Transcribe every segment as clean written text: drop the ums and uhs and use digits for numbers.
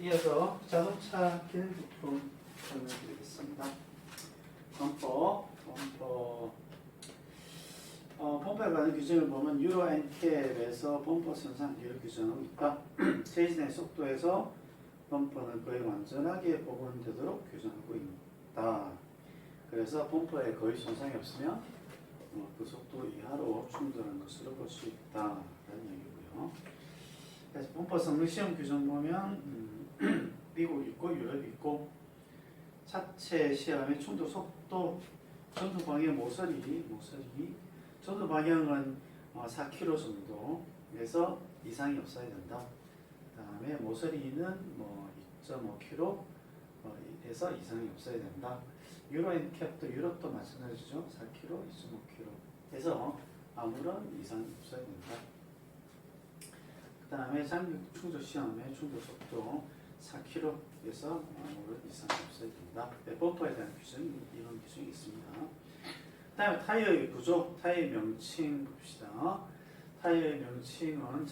이어서 자동차 기능부품 설명드리겠습니다. 범퍼에 관한 규정을 보면 유로 NCAP에서 범퍼 손상기를 규정하고 있다. 최신의 속도에서 범퍼는 거의 완전하게 복원되도록 규정하고 있다. 그래서 범퍼에 거의 손상이 없으면 그 속도 이하로 충돌한 것으로 볼 수 있다라는 얘기고요. 그래서 범퍼 성능 시험 규정 보면 미국 있고 유럽 있고 차체 시험의 충돌 속도 전두 방향 모서리 전두 방향은 4km 정도에서 이상이 없어야 된다. 그 다음에 모서리는 2.5km에서 이상이 없어야 된다. 유로 NCAP도 유럽도 마찬가지죠. 4km, 2.5km에서 아무런 이상이 없어야 된다. 그 다음에 장기 충돌 시험의 충돌 속도 4km에서 아무런 이상이 없어야 된다. 범퍼에 대한 규정이 이런 규정이 있습니다. 그 다음에 타이어의 구조, 타이어 명칭 봅시다. 타이어의 명칭은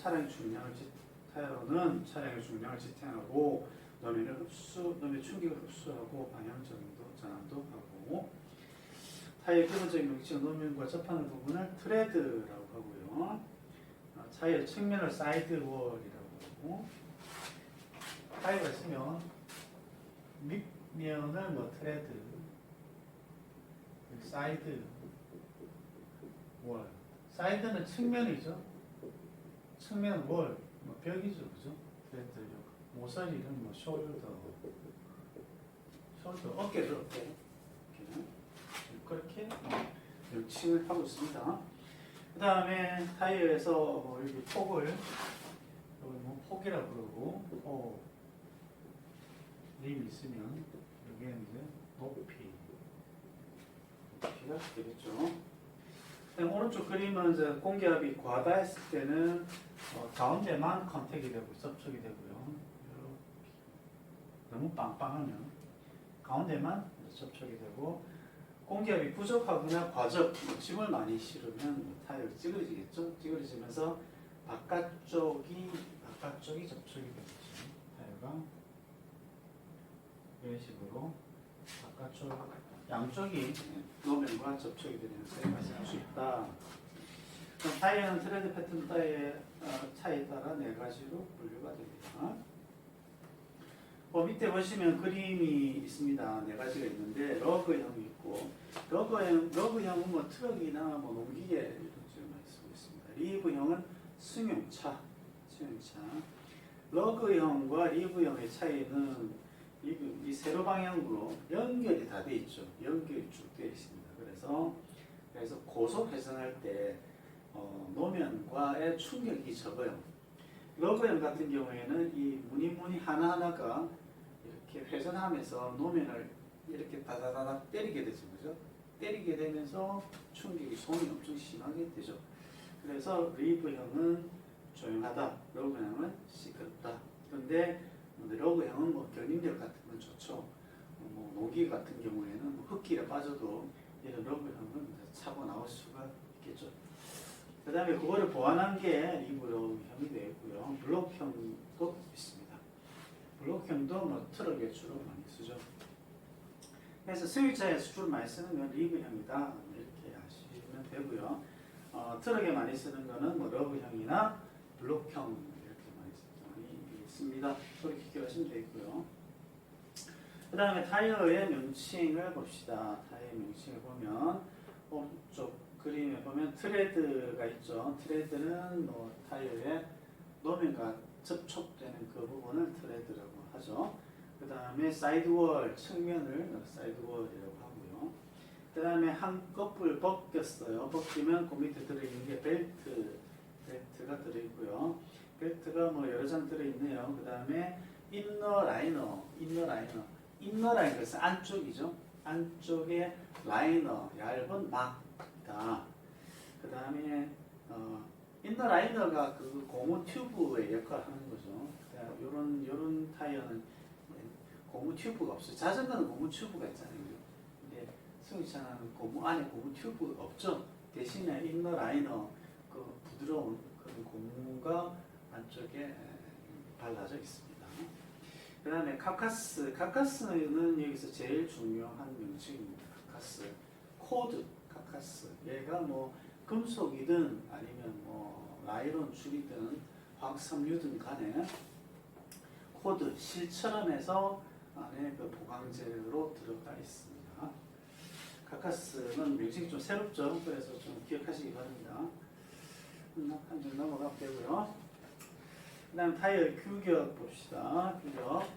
타이어는 차량의 중량을 지탱하고 노면의 충격을 흡수하고 방향 전환도 하고, 타이어의 기본적인 명칭은 노면과 접하는 부분을 트레드라고 하고요. 타이어 측면을 사이드월이라고 하고, 타이어가 있으면 밑면을 트레드, 사이드 월. 사이드는 측면이죠. 측면 월, 벽이죠, 그죠? 트레드. 모서리는 숄더, 어깨죠, 어깨. 그렇게 명칭을 하고 있습니다. 그 다음에 타이어에서 여기 폭을 폭이라고 그러고, 림이 있으면 여기는 이제 높이가 되겠죠. 오른쪽 그림은 이제 공기압이 과다했을 때는 가운데만 컨택이 되고 접촉이 되고요. 이렇게 너무 빵빵하면 가운데만 접촉이 되고, 공기압이 부족하거나 과접, 짐을 많이 실으면 타이어가 찌그러지겠죠. 찌그러지면서 바깥쪽이 접촉이 되겠죠. 타이어가 이런 식으로 바깥쪽 양쪽이 노면과 접촉이 되면서 발생할 수 있다. 그럼 타이어는 트레드 패턴 타이어의 차에 따라 네 가지로 분류가 됩니다. 밑에 보시면 그림이 있습니다. 네 가지가 있는데 러그형이 있고, 러그형은 트럭이나 농기계 이런 쪽에 많이 쓰고 있습니다. 리브형은 승용차. 러그형과 리브형의 차이는 이 세로 방향으로 연결이 다 돼 있죠. 연결이 쭉 되어 있습니다. 그래서 고속 회전할 때 노면과의 충격이 적어요. 러그형 같은 경우에는 이 무늬 하나하나가 이렇게 회전하면서 노면을 이렇게 다다다닥 때리게 되죠. 그죠? 때리게 되면서 충격이 손이 엄청 심하게 되죠. 그래서 리브형은 조용하다, 러그형은 시끄럽다. 그런데 러그형은 견인력 같은 건 좋죠. 노기 같은 경우에는 흙길에 빠져도 이런 러그형은 차고 나올 수가 있겠죠. 그 다음에 그거를 보완한 게 리브형이 되고요. 블록형도 있습니다. 블록형도 트럭에 주로 많이 쓰죠. 그래서 승용차에서 주로 많이 쓰는 건 리브형이다, 이렇게 아시면 되고요. 트럭에 많이 쓰는 거는 러브형이나 블록형 이렇게 많이 있습니다. 그렇게 기억하시면 되고요. 그 다음에 타이어의 명칭을 봅시다. 타이어 명칭을 보면 오른쪽 그림에 보면 트레드가 있죠. 트레드는 타이어의 노면과 접촉되는 그 부분을 트레드라고 하죠. 그 다음에 사이드월, 측면을 사이드월이라고 하고요. 그 다음에 한꺼풀 벗겼어요. 벗기면 그 밑에 들어있는 게 벨트가 들어있고요. 벨트가 여러 장 들어있네요. 그 다음에 인너 라이너, 것은 안쪽이죠. 안쪽에 라이너, 얇은 막이다. 그 다음에 인너 라이너가 그 고무 튜브의 역할을 하는 거죠. 요런 타이어는 고무 튜브가 없어요. 자전거는 고무 튜브가 있잖아요. 근데 승용차는 안에 고무 튜브가 없죠. 대신에 인너 라이너, 그 부드러운 그런 고무가 안쪽에 발라져 있습니다. 그 다음에 카카스. 카카스는 여기서 제일 중요한 명칭입니다. 카카스. 코드 카카스. 얘가 뭐 금속이든 아니면 뭐 나일론 줄이든 화학섬유든 간에 코드 실처럼 해서 안에 그 보강제로 들어가 있습니다. 카카스는 명칭이 좀 새롭죠. 그래서 좀 기억하시기 바랍니다. 한 줄 넘어가면 되고요. 그 다음 타이어 규격 봅시다. 규격.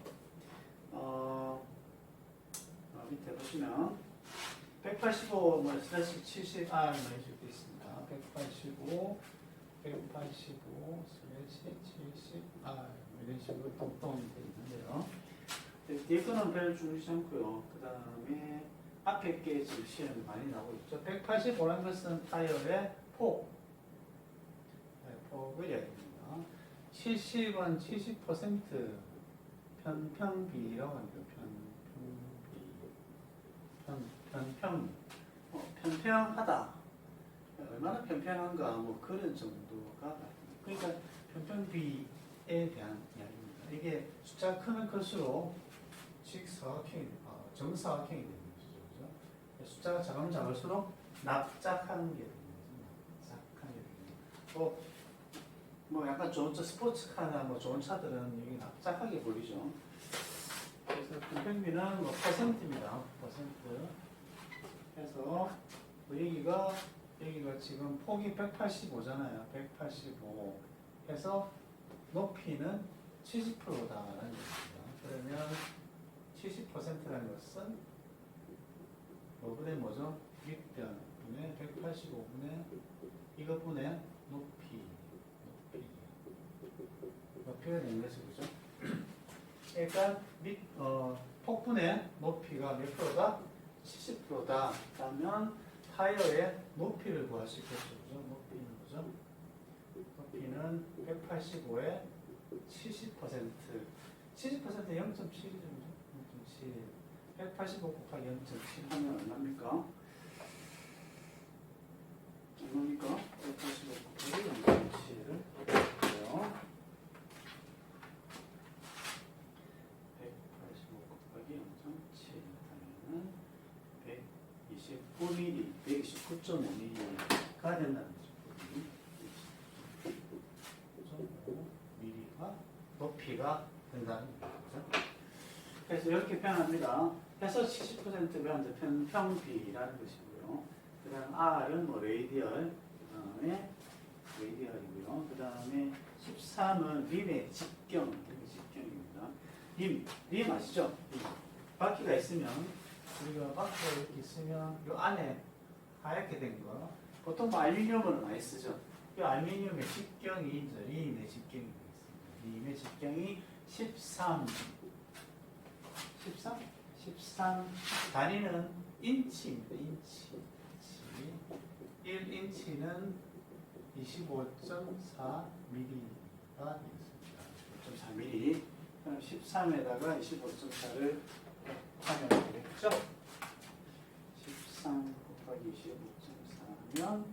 밑에 보시면 185, 뭐 슬래시 70, 많이 적혀 있습니다. 185, 185, 슬래시 70, 이런 식으로 동동이 되어 있는데요. 뒤에 거는 별 중요하지 않고요. 그 다음에 앞에 게 지금 시험이 많이 나오고 있죠. 185라는 것은 타이어의 폭. 폭을 얘기합니다. 70은 70% 편평비라고 합니다. 편평. 편평하다. 얼마나 편평한가, 뭐 그런 정도가. 그러니까 편평비에 대한 이야기입니다. 이게 숫자가 크면 클수록 정사각형이 되는 거죠. 그죠? 숫자가 작으면 작을수록 납작한 게 되는 거죠. 납작한 게 되는 거죠. 뭐 약간 좋은 차, 스포츠카나 뭐 좋은 차들은 이게 납작하게 보이죠. 그래서 편평비는 뭐 퍼센트입니다. 퍼센트. 해서 뭐 여기가 지금 폭이 185잖아요. 185 해서 높이는 70%다라는 얘기입니다. 그러면 70%라는 것은 뭐분의 뭐죠? 윗변 분의 185분의 이것분의 높이가 되는 것이 그죠? 그러니까 폭분의 높이가 몇 프로다? 70%다. 그러면 타이어의 높이를 구할 수 있겠죠. 그죠? 높이는 뭐죠? 높이는 185의 70%. 70%는 0.7이죠. 0.7. 185 곱하기 0.7 하면 얼마입니까? 얼마입니까? 185 곱하기 0.7을 해볼게요. 185 곱하기 0.7 하면은 129mm, 129.5mm가 된다는 거죠. 129.5mm가 높이가 된다는 거죠. 그래서 이렇게 표현합니다. 해서 70% 표현한 편평비라는 것이고요. 그 다음 R은 뭐 레이디얼, 그 다음에 레이디얼이고요. 그 다음에 13은 림의 직경, 직경입니다. 림 아시죠? 림. 바퀴가 있으면, 우리가 바퀴가 이렇게 있으면 이 안에 하얗게 된 거, 보통 뭐 알루미늄을 많이 쓰죠. 이 알루미늄의 직경이 이제 림의 직경이 되겠습니다. 림의 직경이 13. 13 단위는 인치입니다. 인치. 1인치는 25.4mm가 되겠습니다. 25.4mm. 그럼 13에다가 25.4를 하면 되겠죠? 13 곱하기 25.4면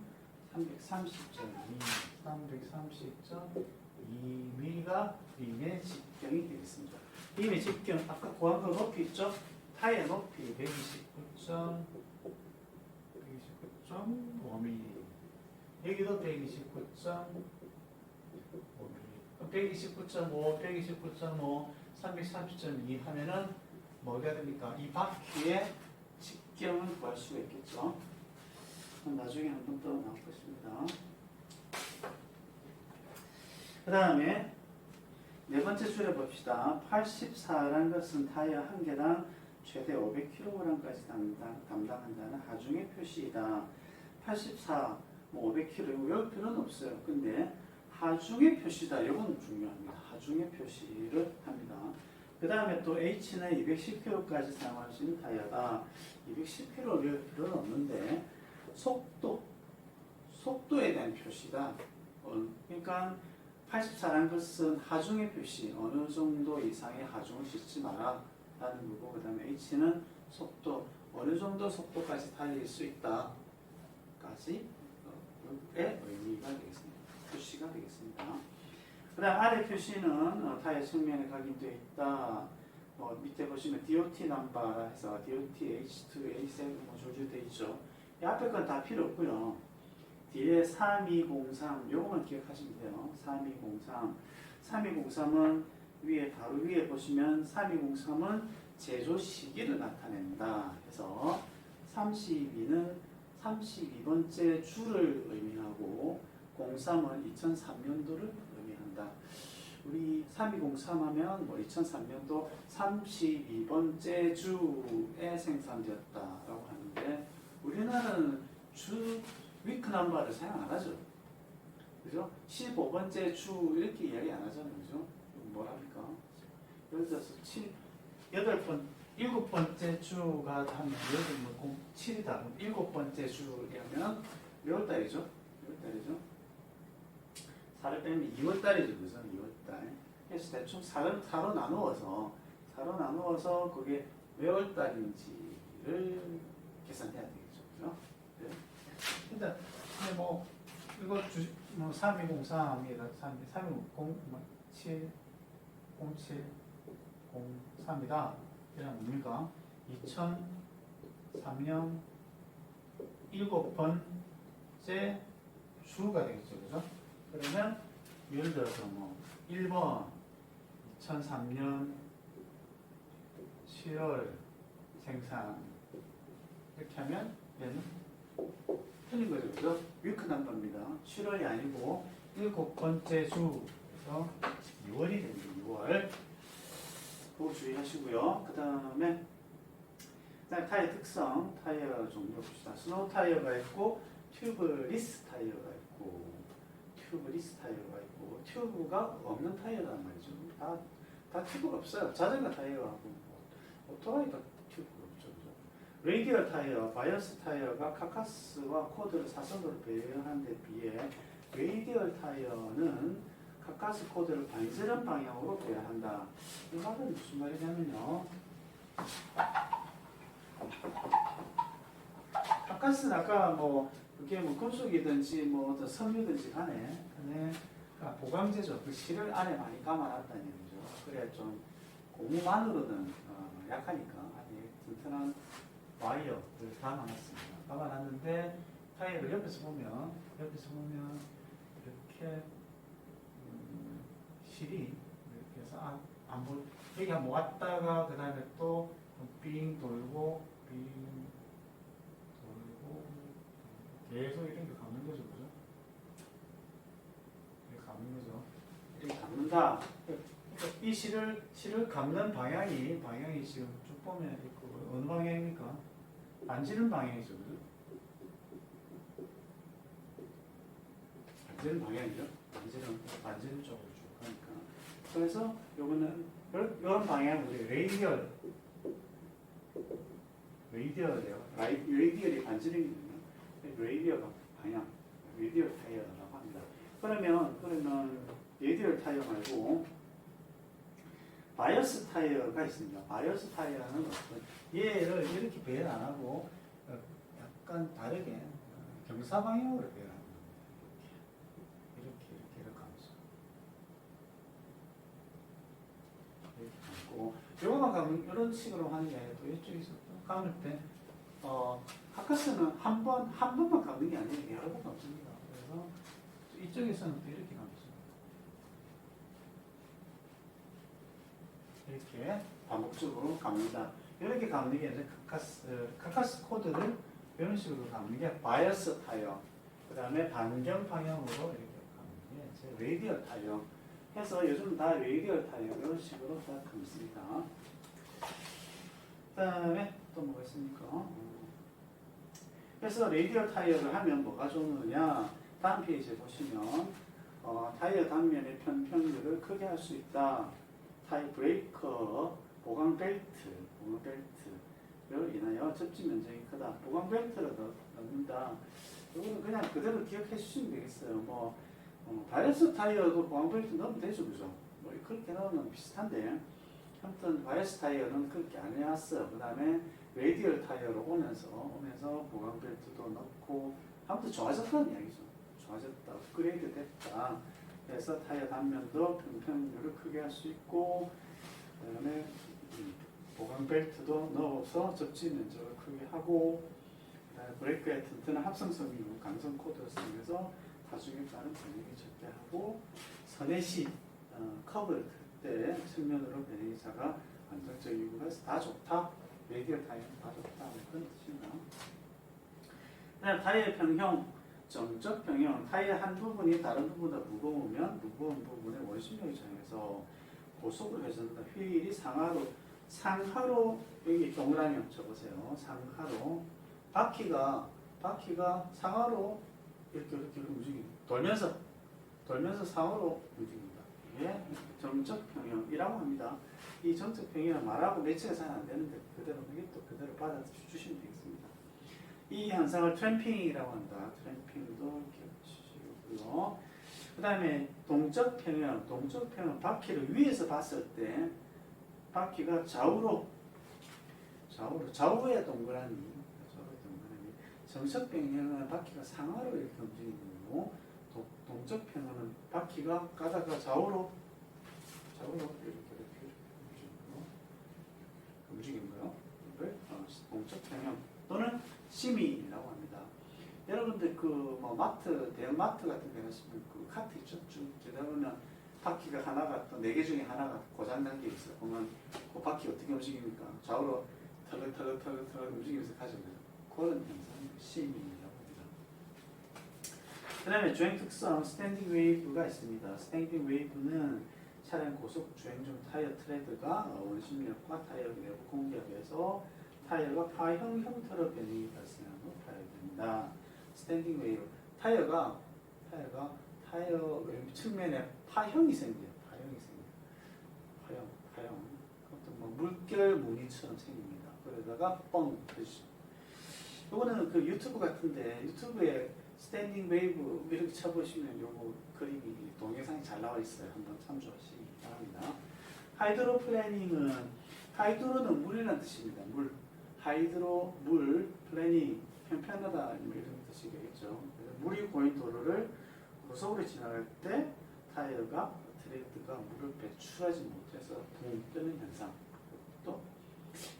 330.2mm가 림의 직경이 되겠습니다. 림의 직경, 아까 구한 거 높이 있죠? 타이어 높이 129.5mm. 여기도 129.5mm. 129.5, 129.5, 330.2 하면은 뭐가 됩니까? 이 바퀴의 직경을 구할 수가 있겠죠. 나중에 한 번 더 나올 것입니다. 그 다음에 네 번째 줄에 봅시다. 84라는 것은 타이어 한 개당 최대 500kg까지 담당한다는 하중의 표시이다. 84, 뭐 500kg 외울 필요는 없어요. 근데 하중의 표시다. 이거는 중요합니다. 하중의 표시를 합니다. 그 다음에 또 H는 210kg까지 사용할 수 있는 타이어다. 210kg 외울 필요는 없는데 속도에 대한 표시다. 그러니까 84라는 것은 하중의 표시, 어느 정도 이상의 하중을 싣지 마라 라는 거고, 그 다음에 H는 속도, 어느 정도 속도까지 달릴 수 있다 까지의 의미가 되겠습니다. 표시가 되겠습니다. 그 다음 아래 표시는 타이어 측면에 각인되어 있다. 밑에 보시면 DOT 넘버라 해서 DOT H2, A7 뭐 줄줄 돼 있죠. 이 앞에 건 다 필요 없고요. 뒤에 3203 요거만 기억하시면 돼요. 3203은 위에 바로 위에 보시면 3203은 제조 시기를 나타낸다 해서 32는 32번째 주를 의미하고 03은 2003년도를 의미한다. 우리 3203 하면 뭐 2003년도 32번째 주에 생산되었다라고 하는데 우리나라는 주 위크 넘버를 사용 안 하죠. 그죠? 15번째 주 이렇게 이야기 안 하잖아요. 그죠? 뭐랍니까? 예를 들어서 7번째 주가 하면 예를 들면 7이다. 7번째 주라면 몇 달이죠? 4를 빼면 2월달이죠. 그죠? 2월달. 그래서 대충 4로 나누어서 그게 몇 월달인지를 계산해야 되겠죠. 그죠? 네. 일단 뭐 이거 3203이다. 32070703이다. 이런 뭡니까? 2003년 7번째 주가 되겠죠. 그죠? 그러면 예를 들어서 뭐 1번 2003년 7월 생산 이렇게 하면 얘는 틀린 거죠. 그죠? 위크 넘버입니다. 7월이 아니고 7번째 주 그래서 6월이 됩니다. 6월 그거 주의하시고요. 그 다음에 타이어 특성, 타이어 종류 봅시다. 스노우 타이어가 있고 튜브리스 타이어가 있고 튜브가 없는 타이어란 말이죠. 다 튜브가 없어요. 자전거 타이어하고 오토바이가 튜브가 없죠. 레이디얼 타이어, 바이어스 타이어가 카카스와 코드를 사선으로 배열한 데 비해 레이디얼 타이어는 카카스 코드를 반지름 방향으로 배열한다. 이 말은 무슨 말이냐면요. 카카스는 아까 뭐 그게 뭐 금속이든지 뭐 어떤 섬유든지 간에 보강제죠. 그 실을 안에 많이 감아놨다는 얘기죠. 그래야 좀 고무만으로는 약하니까 안에 튼튼한 와이어를 감아놨습니다. 감아놨는데 타이어를 옆에서 보면 이렇게 실이 이렇게 해서 여기 한번 왔다가 그 다음에 또 빙 돌고 계속 이렇게 감는 거죠, 그죠? 이렇게 감는 거죠. 이렇게 감는다. 이 실을 감는 방향이 지금 쭉 보면 있고 어느 방향입니까? 반지름 방향이죠, 그죠? 반지름 방향이죠. 반지름 쪽으로 쭉 가니까. 그래서 요거는 이런 방향 우리 레이디얼이 반지름이거든요. 레이디얼 방향, 레이디얼 타이어라고 합니다. 그러면 레이디얼 타이어 말고 바이어스 타이어가 있습니다. 바이어스 타이어는 얘를 이렇게 배열 안 하고 약간 다르게 경사 방향으로 배열합니다. 이렇게 하면서 이렇게 감고 요거만 감으면 이런 식으로 하는 게 아니라 또 이쪽에서 또 감을 때 카카스는 한 번만 감는 게 아니라 여러 번 감습니다. 그래서 이쪽에서는 또 이렇게 감죠. 이렇게 반복적으로 감는다. 이렇게 감는 게 이제 카카스 코드를 이런 식으로 감는 게 바이어스 타이어. 그 다음에 반경 방향으로 이렇게 감는 게 이제 레이디얼 타이어. 해서 요즘 다 레이디얼 타이어 이런 식으로 다 감습니다. 그 다음에 또 뭐가 있습니까? 그래서 레이디얼 타이어를 하면 뭐가 좋느냐? 다음 페이지에 보시면 타이어 단면의 편평률을 크게 할 수 있다. 타이어 브레이커, 보강 벨트를 인하여 접지 면적이 크다. 보강 벨트를 넣는다. 이거는 그냥 그대로 기억해 주시면 되겠어요. 바이어스 타이어도 보강 벨트 넣으면 되죠, 그죠? 그렇게 넣으면 비슷한데, 아무튼 바이어스 타이어는 그렇게 안 해놨어요. 그 다음에 레이디얼 타이어로 오면서 보강 벨트도 넣고, 아무튼 좋아졌다는 이야기죠. 좋아졌다, 업그레이드 됐다. 그래서 타이어 단면도 편평률을 크게 할 수 있고, 그 다음에 보강 벨트도 넣어서 접지 면적을 크게 하고, 브레이크의 튼튼한 합성성 이후 강성 코드를 사용해서 하중에 따른 변형이 적게 하고, 서내시 커브를 틀 때 측면으로 변형이 작아 안정적이고 해서 다 좋다. 레디얼 타이어는 다 좋다. 그런 뜻입니다. 그다음 타이어 평형, 점적 평형. 타이어 한 부분이 다른 부분보다 무거우면 무거운 부분에 원심력이 작용해서 고속으로 회전한다. 휠이 상하로 여기 동그라미 쳐보세요. 상하로 바퀴가 상하로 이렇게 움직입니다. 돌면서 상하로 움직입니다. 이게 점적 평형이라고 합니다. 이 점적 평형은 말하고 매치가 잘 안 되는데 그대로 이것도 그대로 받아주시면 되겠습니다. 이 현상을 트램핑이라고 한다. 트램핑도 기억하시고요. 그 다음에 동적 평형 바퀴를 위에서 봤을 때 바퀴가 좌우의 동그라미, 정적 평형은 바퀴가 상하로 이렇게 움직이는 거고, 동적 평형은 바퀴가 가다가 좌우로 이렇게 움직이는 거요. 동적 평형 또는 심의라고 합니다. 여러분들 대형 마트 같은 데 가시면 그 카트 있죠? 쭉 들다 보면 바퀴가 하나가 또 4개 중에 하나가 고장난 게 있어요. 보면 그 바퀴 어떻게 움직입니까? 좌우로 털럭 움직이면서 가져가요. 그런 현상이 심의라고 합니다. 그 다음에 주행 특성, 스탠딩 웨이브가 있습니다. 스탠딩 웨이브는 차량 고속 주행 중 타이어 트레드가 원심력과 타이어 내부 공기압에서 타이어가 파형 형태로 변형이 발생하고 파열됩니다. 스탠딩 웨이브. 타이어 측면에 파형이 생겨요. 파형. 그것도 물결 무늬처럼 생깁니다. 그러다가 뻥 터지죠. 요거는 그 유튜브 같은데 유튜브에 스탠딩 웨이브 이렇게 쳐보시면 요거 그림이 동영상이 잘 나와 있어요. 한번 참조하시기 바랍니다. 하이드로 플래닝은 하이드로는 물이라는 뜻입니다. 물, 플래닝, 편편하다 이런 뜻이겠죠. 물이 고인 도로를 고속으로 지나갈 때 타이어가 트레드가 물을 배출하지 못해서 붕 뜨는 현상.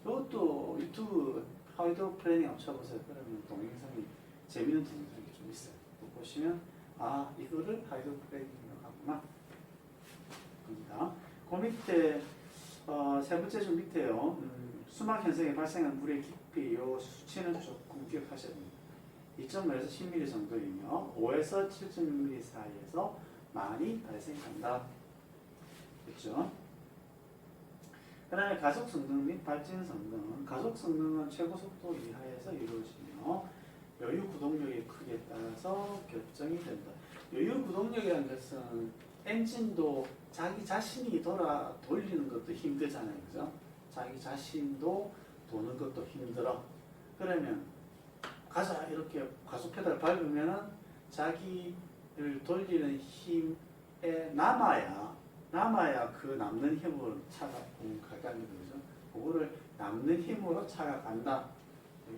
이것도 유튜브 하이드로 플래닝 한번 쳐보세요. 그러면 동영상이 재밌는 동영상이 좀 있어요. 보시면 이거를 하이드로 플래닝이라고 하구나. 겁니다. 그 밑에 세 번째 줄 밑에요. 수막 현상에 발생한 물의 깊이 요 수치는 조금 기억하셔야 됩니다. 2.5에서 10mm 정도이며 5에서 7.6mm 사이에서 많이 발생한다. 그렇죠? 그 다음에 가속 성능 및 발진 성능. 가속 성능은 최고 속도 이하에서 이루어지며 여유 구동력의 크기에 따라서 결정이 된다. 여유 구동력이라는 것은 엔진도 자기 자신이 돌리는 것도 힘들잖아요. 그죠? 자기 자신도 도는 것도 힘들어. 그러면 가자 이렇게 가속 페달 밟으면은 자기를 돌리는 힘에 남아야 그 남는 힘으로 차가 가는 거죠. 그거를 남는 힘으로 차가 간다.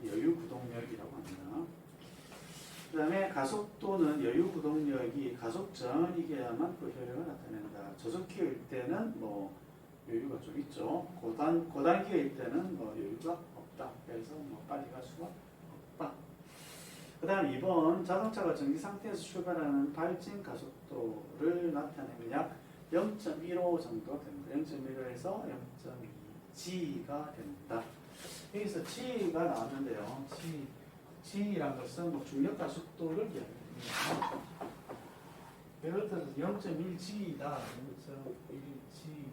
여유 구동력이라고 합니다. 그 다음에 가속도는 여유 구동력이 가속 전이겨야만 그 효력을 나타낸다. 저속기일 때는 여유가 좀 있죠. 고단기일 때는 여유가 없다. 그래서 빨리 갈 수가 없다. 그 다음 2번 자동차가 전기 상태에서 출발하는 발진 가속도를 나타내면 약 0.15 정도 됩니다. 0.15에서 0.2G가 된다. 여기서 G가 나왔는데요. G란 것은 중력 가속도를 이야기합니다. 예를 들어서 0.1G다.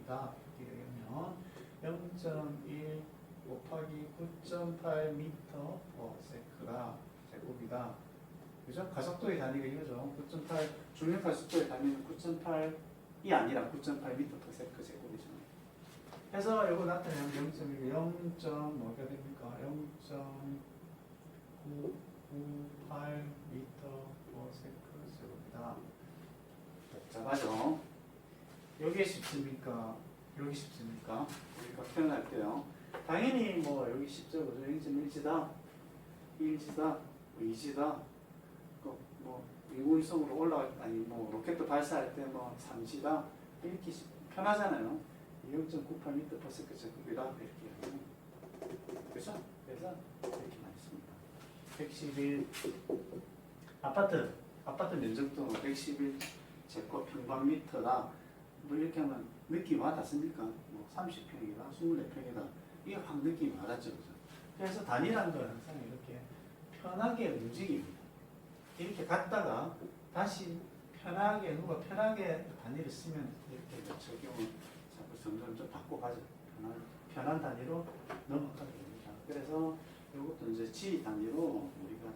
0.1G다. 이러면 0.1 곱하기 9.8m/s가 제곱이다. 그죠? 가속도의 단위가 이거죠. 9.8 중력 가속도의 단위는 9.8이 아니라 9.8m/s 제곱이죠. 그래서 이거 나타내면 0.1 뭐가 됩니까? 0.998m/s 제곱이다. 복잡하죠? 여기에 10입니까? 여기 10입니까? 우리가 표현할게요. 당연히 여기 10죠. 0.1G다, 1G다, 2G다. 인공위성으로 로켓도 발사할 때 3G다. 이렇게 편하잖아요. 0.98m/s 제곱이라 이렇게 하면 그렇죠? 그래서 이렇게 많이 씁니다. 111 아파트 면적도 111 제곱평방미터다. 뭐 이렇게 하면 느낌 와닿습니까? 뭐 30평이다, 24평이다. 이게 확 느낌이 와닿죠, 그죠? 그래서 단위라는 건 항상 이렇게 편하게 움직입니다. 이렇게 갔다가 다시 편하게 누가 편하게 단위를 쓰면 이렇게 적용을 자꾸 점점 좀 바꿔가죠. 편한 단위로 넘어가게 됩니다. 그래서 이것도 이제 G 단위로 우리가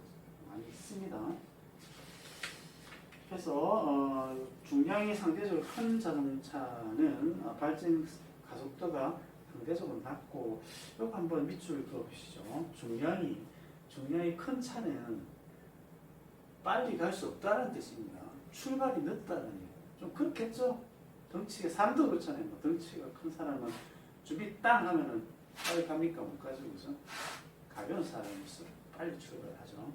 많이 씁니다. 그래서 중량이 상대적으로 큰 자동차는 발진 가속도가 상대적으로 낮고, 이거 한번 밑줄 그어보시죠. 중량이 큰 차는 빨리 갈 수 없다는 뜻입니다. 출발이 늦다는 얘기예요. 좀 그렇겠죠? 덩치가, 사람도 그렇잖아요. 뭐 덩치가 큰 사람은 준비 땅 하면은 빨리 갑니까? 못 가죠. 그죠? 가벼운 사람일수록 빨리 출발하죠.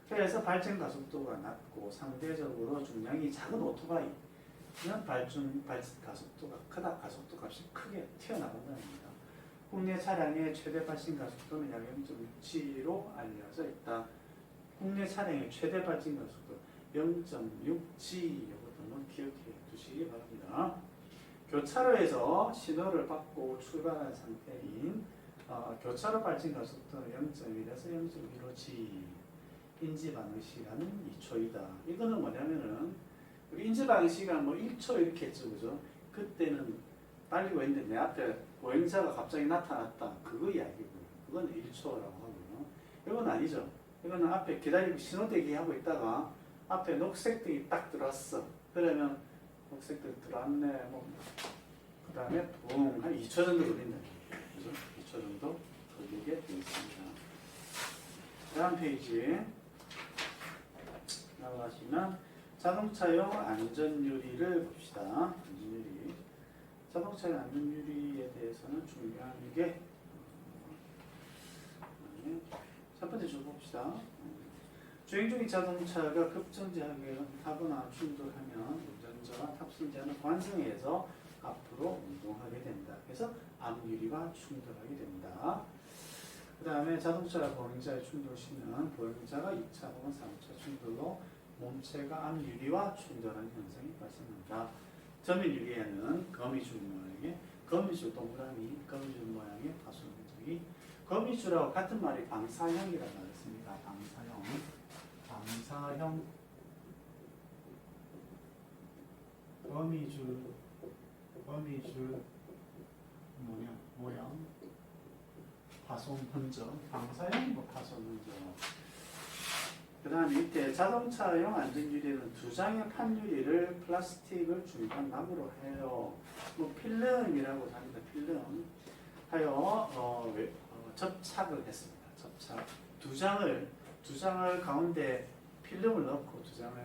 그래서 발전 가속도가 낮고 상대적으로 중량이 작은 오토바이는 발전 가속도가 크다. 가속도 값이 크게 튀어나간다는 겁니다. 국내 차량의 최대 발진 가속도는 약 0.67로 알려져 있다. 국내 차량의 최대 발진 가속도 0.6G, 이것도 기억해 두시기 바랍니다. 교차로에서 신호를 받고 출발한 상태인 교차로 발진 가속도는 0.1에서 0.15G, 인지 반응 시간은 2초이다. 이거는 뭐냐면은 우리 인지 반응 시간 뭐 1초 이렇게 했죠, 그죠? 그때는 달리고 있는데 내 앞에 보행자가 갑자기 나타났다. 그거 이야기고요. 그건 1초라고 하고요. 이건 아니죠. 이거는 앞에 기다리고 신호대기 하고 있다가 앞에 녹색등이 딱 들어왔어. 그러면 녹색등 들어왔네. 뭐 그 다음에 붕 한 2초 정도 걸린다. 그죠? 2초 정도 걸리게 되어 있습니다. 다음 페이지 나가시면 자동차용 안전유리를 봅시다. 안전유리. 자동차용 안전유리에 대해서는 중요한 게 첫 번째 줄 봅시다. 주행 중인 자동차가 급정지하게 하거나 충돌하면 운전자와 탑승자는 관성에서 앞으로 운동하게 된다. 그래서 앞유리와 충돌하게 된다. 그 다음에 자동차와 보행자의 충돌 시는 보행자가 2차 혹은 3차 충돌로 몸체가 앞유리와 충돌하는 현상이 발생한다. 점유유리에는 거미줄 모양의 거미줄 동그라미 거미줄 모양의 파손 흔적이, 거미줄하고 같은 말이 방사형이라고 하겠습니다. 방사형 거미줄 모양 파손 흔적, 방사형 파손 흔적. 그 다음에 밑에 자동차용 안전유리는 두 장의 판유리를 플라스틱을 중간 나무로 해요. 뭐 필름이라고 합니다. 필름 하여 접착을 했습니다. 접착 두 장을 가운데 필름을 넣고 두 장을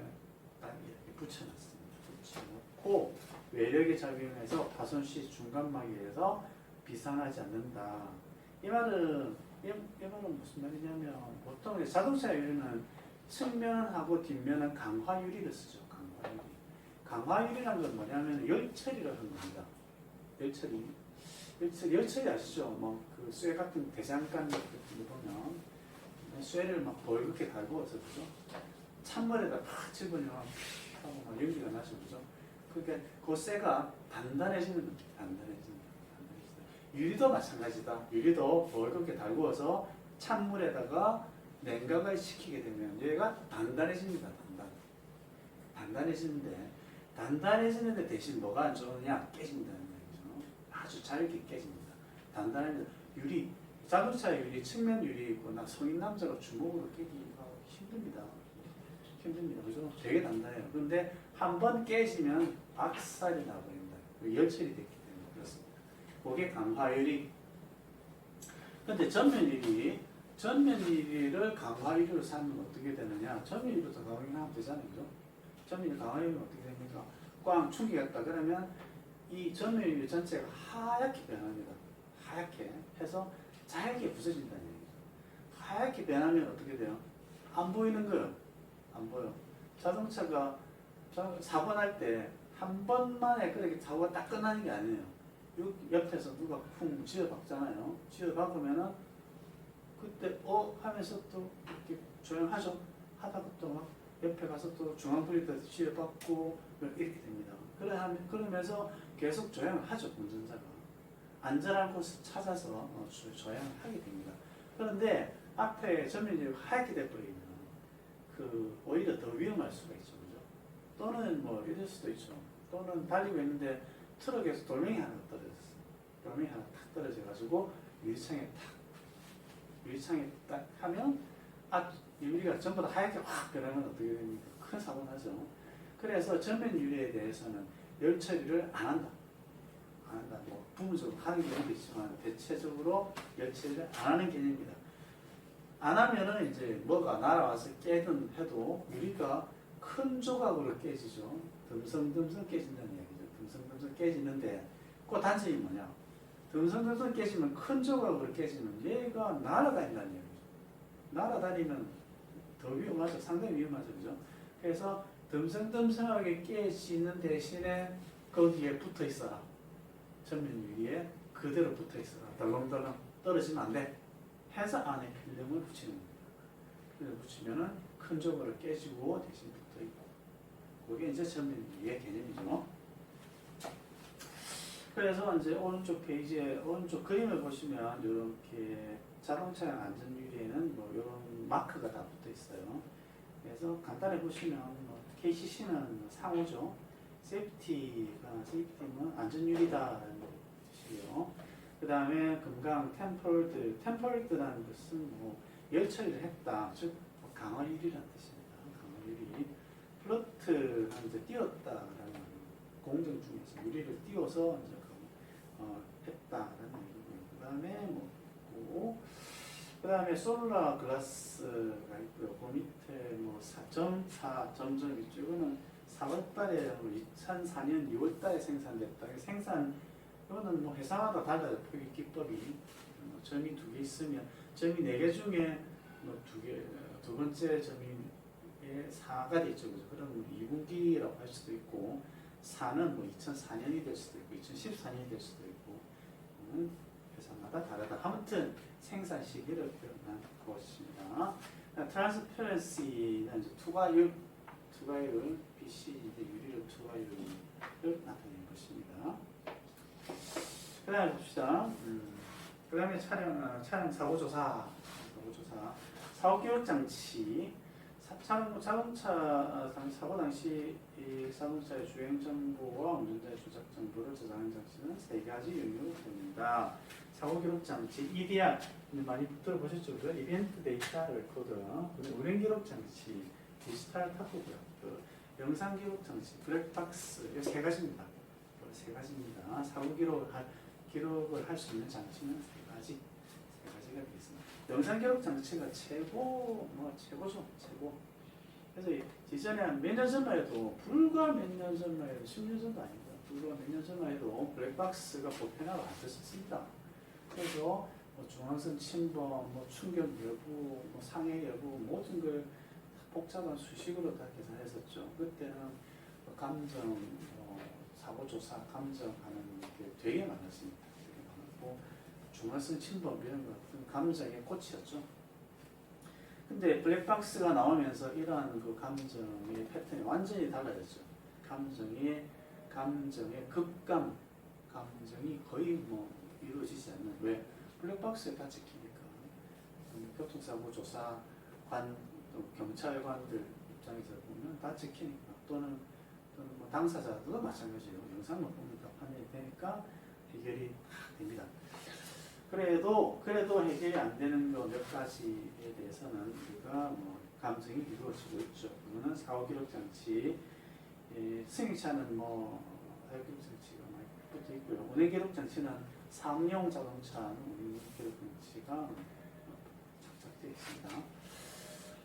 딱 이렇게 붙여놨습니다. 붙여놓고 외력에 작용해서 파손 시 중간막이에서 비산하지 않는다. 이 말은 무슨 말이냐면, 보통 자동차 유리는 측면하고 뒷면은 강화유리를 쓰죠. 강화유리라는 건 뭐냐면 열처리를 하는 겁니다. 열처리 아시죠? 뭐 그 쇠 같은 대장간 같은 거 보면 쇠를 막 벌겋게 달구어서, 그죠? 찬물에다 팍 집으면 하고 막 연기가 나죠, 그죠? 그러니까 그 쇠가 단단해지는 겁니다. 단단해진다. 유리도 마찬가지다. 유리도 벌겋게 달구어서 찬물에다가 냉각을 시키게 되면 얘가 단단해집니다. 단단해지는데 대신 뭐가 안 좋으냐? 깨진다는 얘기죠. 아주 잘게 깨집니다. 단단해져. 유리, 자동차 유리, 측면 유리 있고, 성인 남자가 주먹으로 깨기가 힘듭니다. 그죠? 되게 단단해요. 그런데 한번 깨지면 박살이 나버립니다. 열처리 됐기 때문에 그렇습니다. 그게 강화유리. 근데 전면유리를 강화유리로 사면 어떻게 되느냐? 전면유리부터 강화유리하면 되잖아요. 그죠? 전면유리 강화유리는 어떻게 됩니까? 꽝 충격했다. 그러면 이 전면유리 전체가 하얗게 변합니다. 하얗게 해서 잘게 부서진다는 얘기죠. 하얗게 변하면 어떻게 돼요? 안 보이는 거예요. 안 보여. 자동차가 사고 날 때 한 번만에 그렇게 사고가 딱 끝나는 게 아니에요. 옆에서 누가 쿵 쥐어박잖아요. 쥐어박으면은 그때 하면서 또 이렇게 조용하죠. 하다가 또 막 옆에 가서 또 중앙 브레이크 쥐어박고 이렇게 됩니다. 그러면서 계속 조향을 하죠. 운전자가 안전한 곳을 찾아서 조향을 하게 됩니다. 그런데 앞에 전면이 하얗게 돼버리면 오히려 더 위험할 수가 있죠. 그죠? 또는 뭐 이럴 수도 있죠. 또는 달리고 있는데 트럭에서 돌멩이 하나 떨어졌어요. 돌멩이 하나 탁 떨어져가지고 유리창에 딱 하면 유리가 전부 다 하얗게 확 변하면 어떻게 됩니까? 큰 사고 나죠. 그래서 전면 유리에 대해서는 열 처리를 안 한다. 뭐 부분적으로 하는 경우도 있지만 대체적으로 열 처리를 안 하는 개념입니다. 안 하면은 이제 뭐가 날아와서 깨든 해도 유리가 큰 조각으로 깨지죠. 듬성듬성 깨진다는 얘기죠. 듬성듬성 깨지는데 그 단점이 뭐냐? 듬성듬성 깨지면 큰 조각으로 깨지면 얘가 날아다닌다는 얘기죠. 날아다니면 더 위험하죠. 상당히 위험하죠. 그죠? 그래서 듬성듬성하게 깨지는 대신에 거기에 붙어 있어라. 전면 유리에 그대로 붙어 있어라. 덜렁덜렁 떨어지면 안 돼. 해서 안에 필름을 붙이는 겁니다. 필름을 붙이면은 큰 조각으로 깨지고 대신 붙어 있고. 그게 이제 전면 유리의 개념이죠. 그래서 이제 오른쪽 페이지에 오른쪽 그림을 보시면 이렇게 자동차용 안전 유리에는 뭐 이런 마크가 다 붙어 있어요. 그래서 간단히 보시면 뭐 KCC는 상호죠. 세이프티는 안전 유리다라는 뜻이고요. 그 다음에 금강 템퍼럴드라는 것은 뭐 열 처리를 했다, 즉 강화 유리라는 뜻입니다. 강화 유리. 플러트는 이제 띄었다라는 공정 중에서 유리를 띄워서 이제 했다라는 얘기고요. 그 다음에 솔라 글라스가 있고요. 그 밑에 뭐 4.4 있죠. 이거는 4월달에 2004년 2월달에 생산됐다. 이거는 뭐 회사마다 달라요. 표기 기법이. 점이 2개 있으면 점이 4개 중에 뭐 두 번째 점이 4가 되죠. 그럼 2분기라고 할 수도 있고 4는 뭐 2004년이 될 수도 있고 2014년이 될 수도 있고 회사마다 다르다. 아무튼 생산 시기를 표현한 것입니다. 트랜스퍼런시는 투과율, BC 유리를 투과율을 나타낸 것입니다. 그 다음에 봅시다. 그 다음에 차량 사고조사, 사고 기록 장치. 자동차 사고 당시 자동차의 주행 정보와 운전자의 조작 정보를 저장하는 장치는 3가지 유형으로 됩니다. 사고 기록 장치 EDR 많이 들어보셨죠? 이벤트 데이터 레코더, 운행 기록 장치, 디지털 타코그래프, 영상 기록 장치, 블랙박스 이 3가지입니다. 3가지입니다. 사고 기록을 할 수 있는 장치는 3가지가 되겠습니다. 영상 기록 장치가 최고죠. 그래서 예전에 몇 년 전만 해도 불과 몇 년 전만 해도 10년 전도 아닙니다. 불과 몇 년 전만 해도 블랙박스가 보편화가 안 됐었습니다. 그래서 중앙선 침범, 충격 여부, 상해 여부 모든 걸 복잡한 수식으로 다 계산했었죠. 그때는 감정, 사고조사, 감정하는 게 되게 많았습니다. 되게 많았고 중앙선 침범 이런 것 같은 감정의 꽃이었죠. 근데 블랙박스가 나오면서 이러한 그 감정의 패턴이 완전히 달라졌죠. 감정의 극감, 감정이 거의 이루어지지 않는. 왜? 블랙박스에 다 찍히니까. 교통사고 조사관, 또 경찰관들 입장에서 보면 다 찍히니까. 또는 당사자도 마찬가지예요. 영상만 보니까 판단이 되니까 해결이 됩니다. 그래도 해결이 안 되는 것 몇 가지에 대해서는 우리가 감정이 이루어지고 있죠. 그거는 사고 기록 장치, 승용차는 사고 기록 장치가 많이 붙어 있고요. 운행 기록 장치는 사업용 자동차는 운행 기록 장치가 착착되어 있습니다.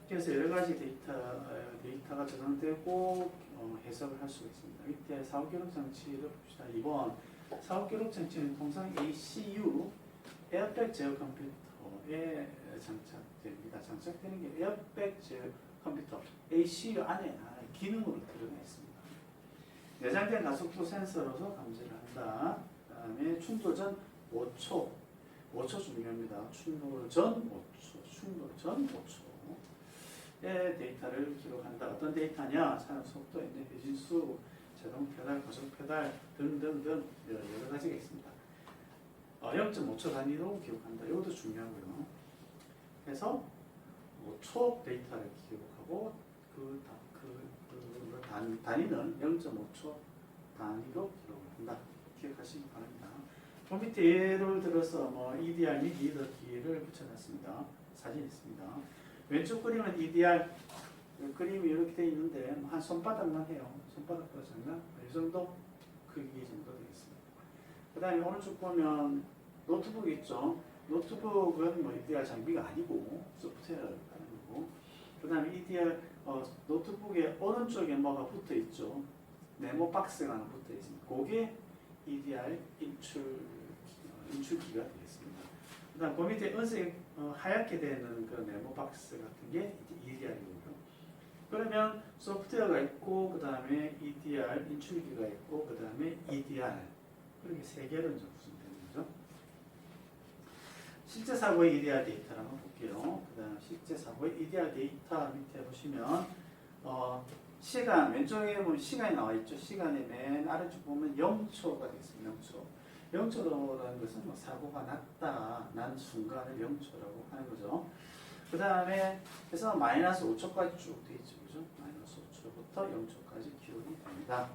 그래서 여러 가지 데이터가 저장되고 해석을 할 수가 있습니다. 이때 사고 기록 장치를 봅시다. 2번 사고 기록 장치는 통상 ACU 에어백 제어 컴퓨터에 장착됩니다. 장착되는 게 에어백 제어 컴퓨터 ACU 안에 기능으로 들어가 있습니다. 내장된 가속도 센서로서 감지를 한다. 그다음에 충돌 전 5초. 5초 중요합니다. 충돌 전 5초. 충돌 전 5초의 데이터를 기록한다. 어떤 데이터냐? 사용 속도, 엔진 배진수, 자동 페달, 고속 페달 등등등 여러 가지가 있습니다. 0.5초 단위로 기록한다. 이것도 중요하고요. 그래서 5초 데이터를 기록하고 단위는 0.5초 단위로 기록을 한다. 기억하시기 바랍니다. 그 밑에 예를 들어서 EDR 및 리더키를 붙여놨습니다. 사진이 있습니다. 왼쪽 그림은 EDR 그림이 이렇게 되어 있는데 한 손바닥만 해요. 손바닥보다 작나? 이 정도 크기 정도 되겠습니다. 그 다음에 오른쪽 보면 노트북 있죠. 노트북은 EDR 장비가 아니고 소프트웨어를 하는 거고, 그 다음에 EDR 노트북의 오른쪽에 뭐가 붙어 있죠. 네모 박스가 하나 붙어 있습니다. 그게 EDR 인출기가 되겠습니다. 그 다음 그 밑에 은색 하얗게 되는 그 네모 박스 같은 게 EDR이고요. 그러면 소프트웨어가 있고, 그 다음에 EDR 인출기가 있고, 그 다음에 EDR, 그렇게 세 개를 이제 구성되는 거죠. 실제 사고의 EDR 데이터를 한번 볼게요. 그 다음 실제 사고의 EDR 데이터 밑에 보시면 시간, 왼쪽에 보면 시간이 나와 있죠. 시간의 맨 아래쪽 보면 0초가 되겠습니다. 0초. 0초라는 것은 사고가 난 순간을 0초라고 하는 거죠. 그 다음에 그래서 마이너스 5초까지 쭉 되어 있죠. 그죠? 마이너스 5초부터 0초까지 기록이 됩니다.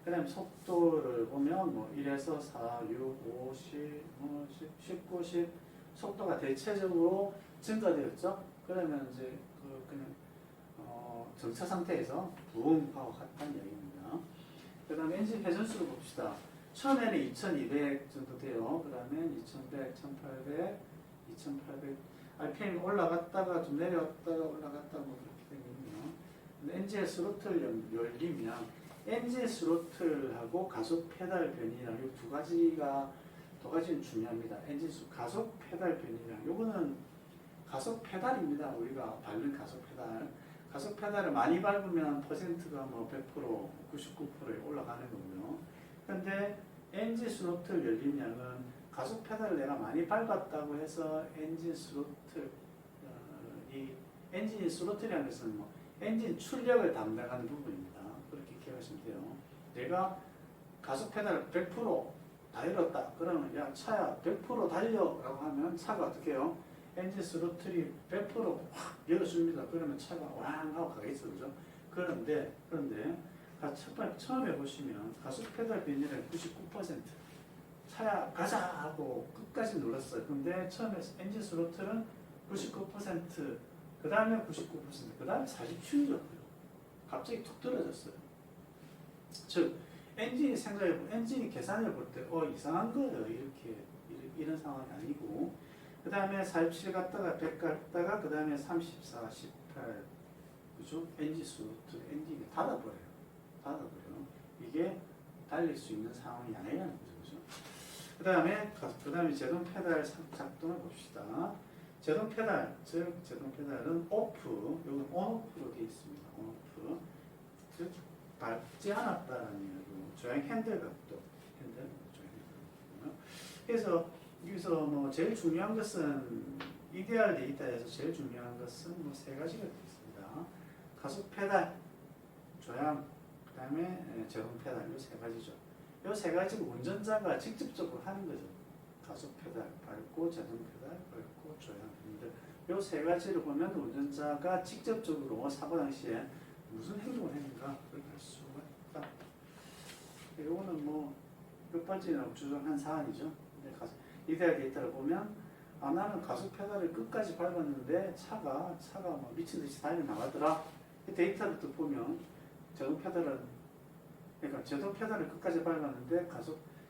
그 다음에 속도를 보면 1에서 4, 6, 5, 10, 19, 10 속도가 대체적으로 증가되었죠. 그러면 이제 그냥 정차 상태에서 붕 하고 갔다는 얘기입니다. 그 다음에 엔진 회전수를 봅시다. 처음에는 2200 정도 돼요. 그 다음에 2100, 1800, 2800 RPM 올라갔다가 좀 내려왔다가 올라갔다가 그렇게 되거든요. 엔진의 스로틀 열리면 엔진 스로틀하고 가속 페달 변이랑 이 두 가지는 중요합니다. 엔진 가속 페달 변이랑 요거는 가속 페달입니다. 우리가 밟는 가속 페달. 가속 페달을 많이 밟으면 퍼센트가 100%, 99%에 올라가는 거고요. 그런데 엔진 스로틀 열림량은 가속 페달을 내가 많이 밟았다고 해서 엔진 스로틀, 엔진 스로틀이라는 것은 엔진 출력을 담당하는 부분입니다. 그렇게 기억하시면 돼요. 내가 가속 페달을 100%다 열었다. 그러면 야 차야 100% 달려라고 하면 차가 어떻게 해요? 엔진 스로틀이 100% 확 열어줍니다. 그러면 차가 왕 하고 가겠죠. 그죠? 그런데 처음에 보시면 가속 페달 변이율이 99% 차야 가자 하고 끝까지 눌렀어요. 근데 처음에 엔진 스로틀은 99%, 그 다음에 99%, 그 다음에 47%였고요. 갑자기 툭 떨어졌어요. 즉 엔진이 엔진이 계산해 볼 때 이상한 거예요. 이런 상황이 아니고, 그 다음에 47 갔다가 100 갔다가 그 다음에 34, 18, 그죠? 엔진 스로틀 엔진이 닫아버려요. 이게 달릴 수 있는 상황이 아니라는 거죠. 그죠? 그 다음에 제동 페달 작동을 봅시다. 제동 페달, 즉 제동 페달은 오프, 여기 온오프로 되어 있습니다. 온오프, 즉 밟지 않았다라는 얘기고, 조향 핸들각도 그래서 여기서 제일 중요한 것은 EDR 데이터에서 제일 중요한 것은 세 가지가 되겠습니다. 가속 페달, 조향, 그 다음에 제동 페달, 이 세 가지죠. 이 세 가지를 운전자가 직접적으로 하는 거죠. 가속 페달 밟고, 제동 페달 밟고, 조향 핸들. 이 세 가지를 보면 운전자가 직접적으로 사고 당시에 무슨 행동을 했는가 그렇게 할 수가 있다. 이거는 끝발진으로 주장한 사안이죠. EDR 데이터를 보면 나는 가속 페달을 끝까지 밟았는데 차가 미친 듯이 달려 나가더라. 데이터를 또 보면 제동 페달을 끝까지 밟았는데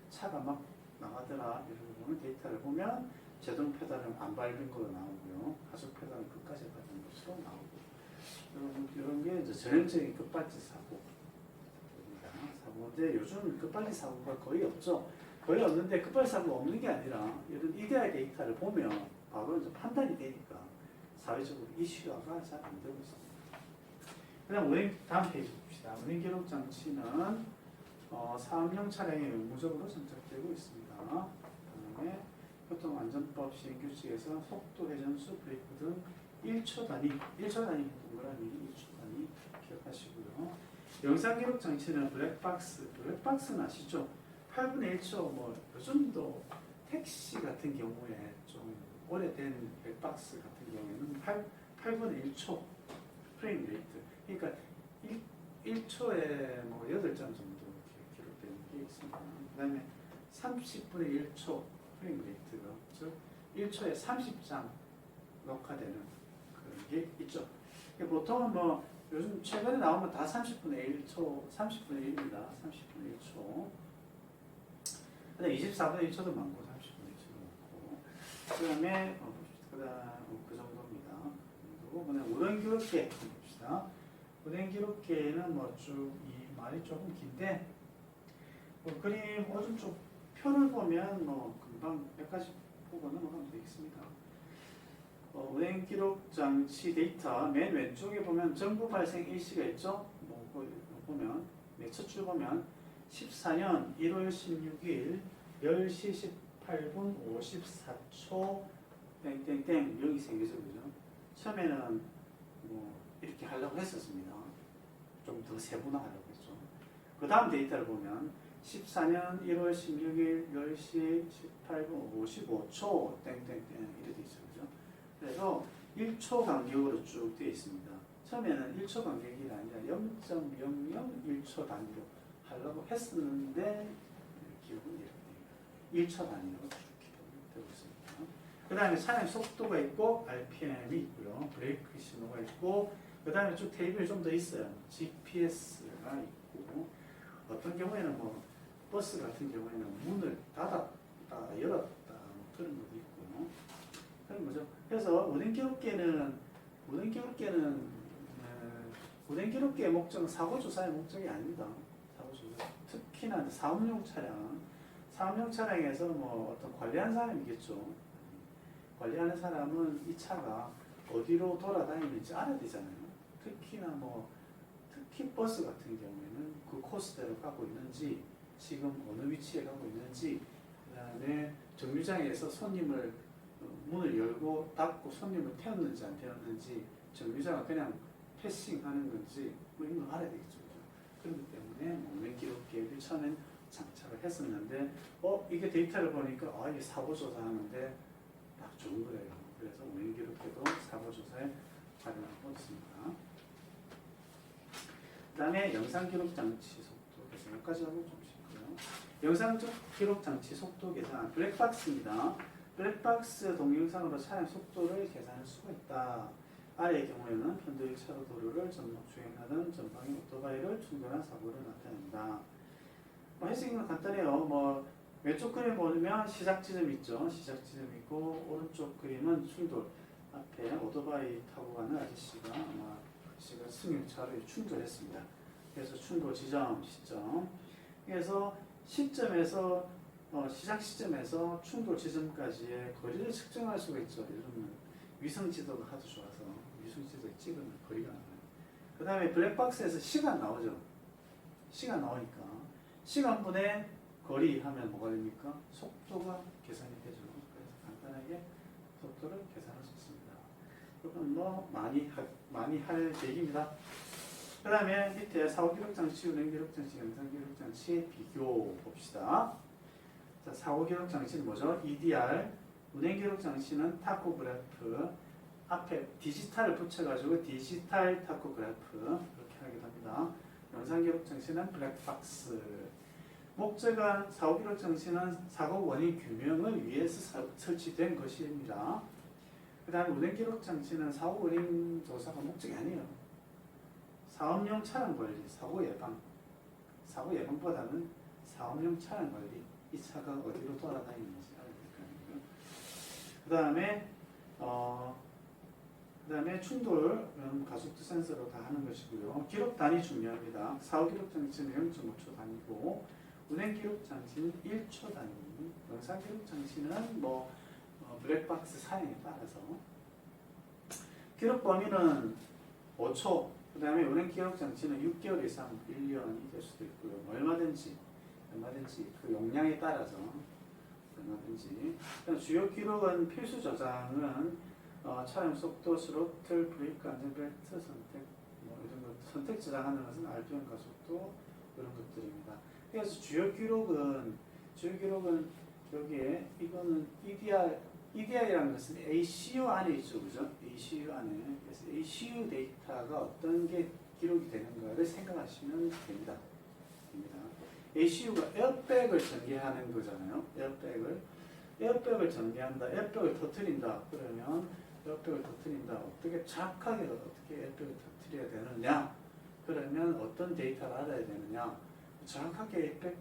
차가 막 나가더라. 이런 거 보면 데이터를 보면 제동 페달은 안 밟은 걸로 나오고요. 가속 페달은 끝까지 밟은 것으로 나오고, 이런 게 이제 전형적인 급발진 사고입니다. 사고인데 요즘 급발진 사고가 거의 없죠. 거의 없는데 급발진 사고가 없는 게 아니라 이런 EDR 데이터를 보면 바로 이제 판단이 되니까 사회적으로 이슈화가 잘 안 되고 있습니다. 그다음 다음 페이지 봅시다. 운행 기록 장치는 사업용 차량에 의무적으로 장착되고 있습니다. 그다음에 교통안전법 시행규칙에서 속도, 회전수, 브레이크 등 1초 단위 동그라미 1초 단위 기억하시고요. 영상 기록 장치는 블랙박스는 아시죠? 8분의 1초 뭐 요즘도 택시 같은 경우에 좀 오래된 블랙박스 같은 경우에는 8분의 1초 프레임 레이트, 그러니까 1초에 뭐 8장 정도 기록되는 게 있습니다. 그 다음에 30분의 1초 프레임 레이트가, 즉 1초에 30장 녹화되는 그런 게 있죠. 보통은 뭐 요즘 최근에 나오면 다 30분의 1초, 30분의 1입니다. 30분의 1초. 근데 24분의 1초도 많고 30분의 1초도 많고. 그다음에 그 정도입니다. 그리고 그냥 운행 기록계 봅시다. 운행 기록계는 뭐 쭉 이 말이 조금 긴데 뭐 그림 오른쪽 표를 보면 뭐 금방 몇 가지 보고 넘어가면 되겠습니다. 운행 기록 장치 데이터 맨 왼쪽에 보면 정보 발생 일시가 있죠. 뭐 보면 첫 줄 보면 14년 1월 16일 10시 18분 54초 땡땡땡 0이 생기죠. 그죠? 처음에는 뭐 이렇게 하려고 했었습니다. 좀 더 세분화하려고 했죠. 그 다음 데이터를 보면 14년 1월 16일 10시 18분 55초 땡땡땡 이렇게 있죠. 그죠? 그래서 1초 간격으로 쭉 되어 있습니다. 처음에는 1초 간격이 아니라 0.001초 단위로 하려고 했었는데 기록은 이렇게 1초 단위로 쭉 되고 있습니다. 그 다음에 차량 속도가 있고 RPM이 있고요. 브레이크 신호가 있고, 그 다음에 쭉 테이블이 좀 더 있어요. GPS가 있고, 어떤 경우에는 뭐 버스 같은 경우에는 문을 닫았다 열었다 뭐 그런 것도 있고요. 그런 거죠. 그래서 운행 기록계의 목적은 사고 조사의 목적이 아닙니다. 사고 조사. 특히나 사업용 차량에서 뭐 어떤 관리하는 사람이겠죠. 관리하는 사람은 이 차가 어디로 돌아다니는지 알아야 되잖아요. 특히 버스 같은 경우에는 그 코스대로 가고 있는지, 지금 어느 위치에 가고 있는지, 그 다음에 정류장에서 손님을 문을 열고 닫고 손님을 태웠는지 안 태웠는지, 정류장을 그냥 패싱하는 건지 뭐 이런 거 알아야 되겠죠. 그렇기 때문에 운행 기록계를 처음엔 장착을 했었는데 이게 데이터를 보니까 이게 사고 조사하는데 딱 좋은 거예요. 그래서 운행 기록계도 사고 조사에 활용하고 있습니다. 그 다음에 영상 기록 장치 속도 계산 여기까지 하고 좀 쉽고요. 영상 기록 장치 속도 계산 블랙박스입니다. 블랙박스 동영상으로 차량 속도를 계산할 수가 있다. 아래의 경우에는 편도역 차로 도로를 주행하는 전방의 오토바이를 충돌한 사고를 나타낸다. 해석이 간단해요. 왼쪽 그림 보면 시작 지점 있죠. 시작 지점 있고, 오른쪽 그림은 충돌. 앞에 오토바이 타고 가는 아저씨가 아마 승용차로 충돌했습니다. 그래서 충돌 지점, 시점. 그래서 시점에서 시작 시점에서 충돌 지점까지의 거리를 측정할 수가 있죠. 요즘은 위성 지도가 하도 좋아서 위성 지도에 찍으면 거리가 나와요. 그 다음에 블랙박스에서 시간 나오죠. 시간 나오니까 시간분의 거리 하면 뭐가 됩니까? 속도가 계산이 되죠. 그래서 간단하게 속도를 계산할 수 있습니다. 이건 뭐 많이 할 얘기입니다. 그 다음에 밑에 사고기록장치, 운행기록장치, 영상기록장치 비교 봅시다. 자, 사고기록장치는 뭐죠? EDR, 운행기록장치는 타코그래프, 앞에 디지털을 붙여가지고 디지털 타코그래프 이렇게 하기도 합니다. 영상기록장치는 블랙박스. 목적은 사고기록장치는 사고 원인 규명을 위해서 설치된 것입니다. 그 다음에 운행기록장치는 사고 원인 조사가 목적이 아니에요. 사업용 차량 관리, 사고 예방보다는 사업용 차량 관리, 이 차가 어디로 돌아다니는지 알아야 그 다음에 충돌, 가속도 센서로 다 하는 것이고요. 기록 단위 중요합니다. 사고 기록 장치는 0.5초 단위고, 운행 기록 장치는 1초 단위, 영상 기록 장치는 블랙박스 사양에 따라서 기록 범위는 5초, 그 다음에 운행 기록 장치는 6개월 이상 1년이 될 수도 있고요. 얼마든지 그 용량에 따라서 얼마든지. 주요 기록은 필수 저장은 차량 속도, 스로틀, 브레이크, 안전벨트 선택, 뭐 이런 것 선택 저장하는 것은 RPM 가속도 이런 것들입니다. 그래서 주요 기록은 여기에 이거는 EDR이라는 것은 ACU 안에 있죠, 그죠? ACU 안에. 그래서 ACU 데이터가 어떤 게 기록이 되는가를 생각하시면 됩니다. ACU가 에어백을 전개하는 거잖아요. 에어백을 전개한다. 에어백을 터뜨린다. 그러면 에어백을 터뜨린다. 어떻게 정확하게 어떻게 에어백을 터뜨려야 되느냐? 그러면 어떤 데이터를 알아야 되느냐? 정확하게 에어백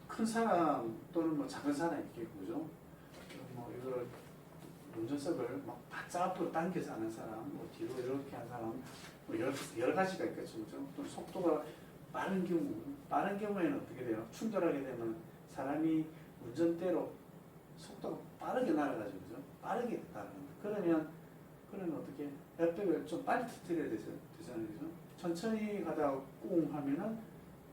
큰 사람 또는 뭐 작은 사람 있겠고, 그죠? 뭐 이거를 운전석을 막 바짝 앞으로 당겨서 하는 사람, 뭐 뒤로 이렇게 하는 사람, 뭐 여러 가지가 있겠죠, 그죠? 또 속도가 빠른 경우에는 어떻게 돼요? 충돌하게 되면 사람이 운전대로 속도가 빠르게 날아가죠, 그죠? 빠르게 날아간다. 그러면 어떻게 에어백을 좀 빨리 터뜨려야 되잖아요, 그죠? 천천히 가다가 꽁 하면은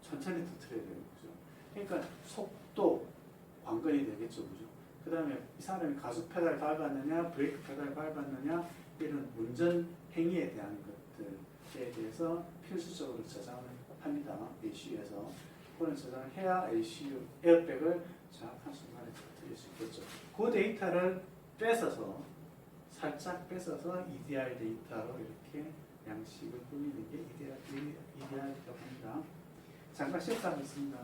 천천히 터뜨려야 되고, 그죠? 그러니까 속도 관건이 되겠죠, 그죠? 그 다음에 이 사람이 가속 페달 밟았느냐, 브레이크 페달 밟았느냐, 이런 운전 행위에 대한 것들에 대해서 필수적으로 저장을 합니다. ACU에서. 그런 저장을 해야 ACU 에어백을 정확한 순간에 터뜨릴 수 있겠죠. 그 데이터를 살짝 뺏어서 EDR 데이터로 이렇게 양식을 꾸미는 게 EDR이라고 합니다. 잠깐 쉬었다 하겠습니다.